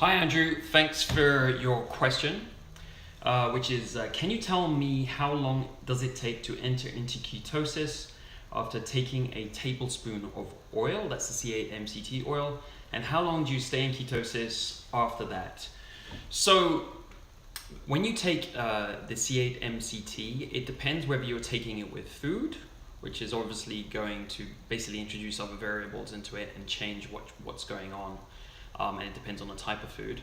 Hi Andrew, thanks for your question, which is, can you tell me how long does it take to enter into ketosis after taking a tablespoon of oil, that's the C8 MCT oil, and how long do you stay in ketosis after that? So when you take the C8 MCT, it depends whether you're taking it with food, which is obviously going to basically introduce other variables into it and change what's going on. And it depends on the type of food,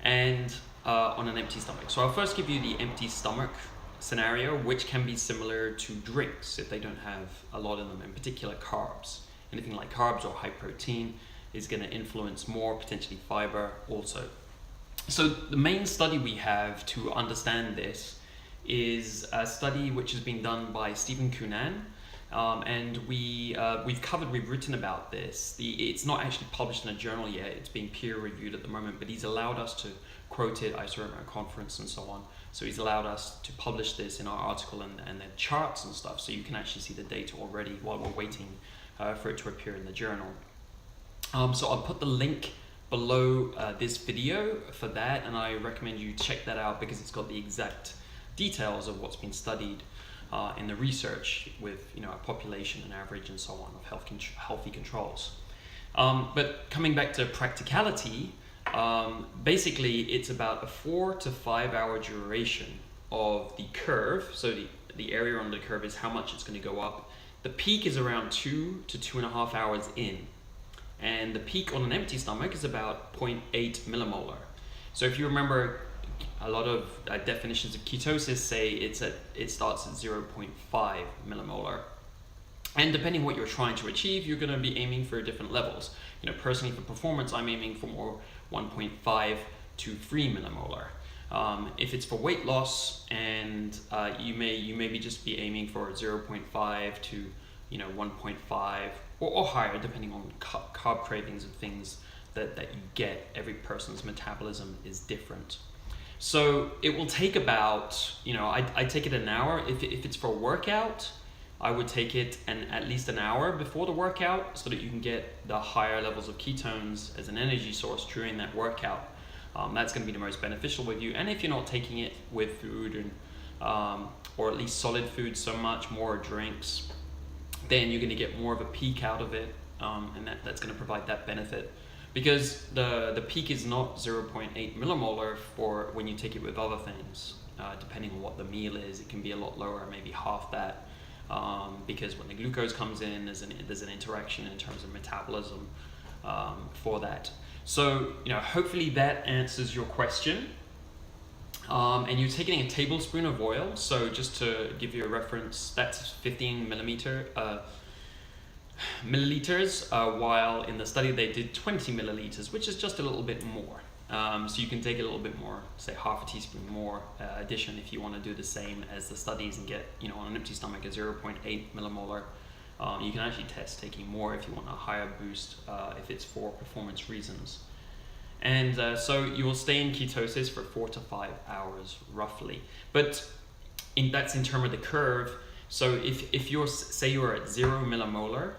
and on an empty stomach. So I'll first give you the empty stomach scenario, which can be similar to drinks if they don't have a lot in them, in particular carbs. Anything like carbs or high protein is going to influence more, potentially fiber also. So the main study we have to understand this is a study which has been done by Stephen Cunan. And we've written about this. It's not actually published in a journal yet, it's being peer reviewed at the moment, but he's allowed us to quote it. I saw it at a conference and so on. So he's allowed us to publish this in our article and the charts and stuff, so you can actually see the data already while we're waiting for it to appear in the journal. So I'll put the link below this video for that, and I recommend you check that out because it's got the exact details of what's been studied in the research with a population and average and so on of healthy controls. But coming back to practicality, basically it's about a 4 to 5 hour duration of the curve. So the area on the curve is how much it's going to go up. The peak is around 2 to 2.5 hours in, and the peak on an empty stomach is about 0.8 millimolar. So if you remember, a lot of definitions of ketosis say it starts at 0.5 millimolar, and depending what you're trying to achieve, you're going to be aiming for different levels. Personally for performance, I'm aiming for more 1.5 to 3 millimolar. If it's for weight loss, and you may just be aiming for 0.5 to 1.5 or higher, depending on carb cravings and things that you get. Every person's metabolism is different. So it will take about, I take it an hour. If it's for a workout, I would take it at least an hour before the workout so that you can get the higher levels of ketones as an energy source during that workout. That's going to be the most beneficial with you. And if you're not taking it with food and or at least solid food so much, more drinks, then you're going to get more of a peak out of it, and that's going to provide that benefit. Because the peak is not 0.8 millimolar for when you take it with other things. Depending on what the meal is, it can be a lot lower, maybe half that. Because when the glucose comes in, there's an interaction in terms of metabolism for that. So hopefully that answers your question. And you're taking a tablespoon of oil. So just to give you a reference, that's 15 milliliters, while in the study they did 20 milliliters, which is just a little bit more. So you can take a little bit more, say half a teaspoon more addition if you want to do the same as the studies and get, on an empty stomach, a 0.8 millimolar. You can actually test taking more if you want a higher boost, if it's for performance reasons. And so you will stay in ketosis for 4 to 5 hours roughly. But that's in terms of the curve. So if you're, say you're at 0 millimolar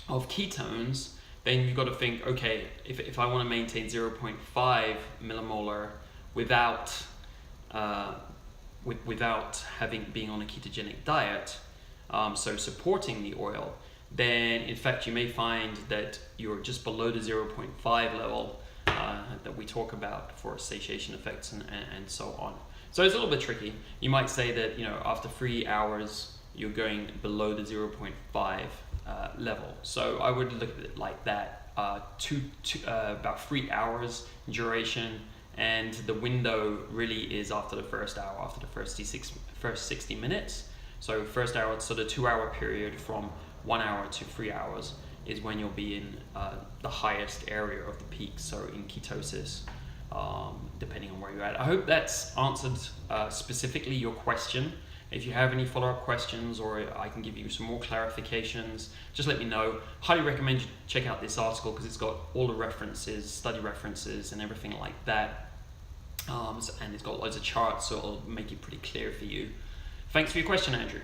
of ketones, then you've got to think, okay, if I want to maintain 0.5 millimolar without being on a ketogenic diet, so supporting the oil, then in fact you may find that you're just below the 0.5 level that we talk about for satiation effects and so on. So it's a little bit tricky. You might say that after 3 hours you're going below the 0.5 level. So I would look at it like that, about 3 hours duration, and the window really is after the first hour, after the first 60 minutes. So first hour, so the 2 hour period from 1 hour to 3 hours is when you'll be in the highest area of the peak, so in ketosis, depending on where you're at. I hope that's answered specifically your question. If you have any follow-up questions, or I can give you some more clarifications, just let me know. Highly recommend you check out this article because it's got all the references, study references and everything like that. And it's got loads of charts, so it'll make it pretty clear for you. Thanks for your question, Andrew.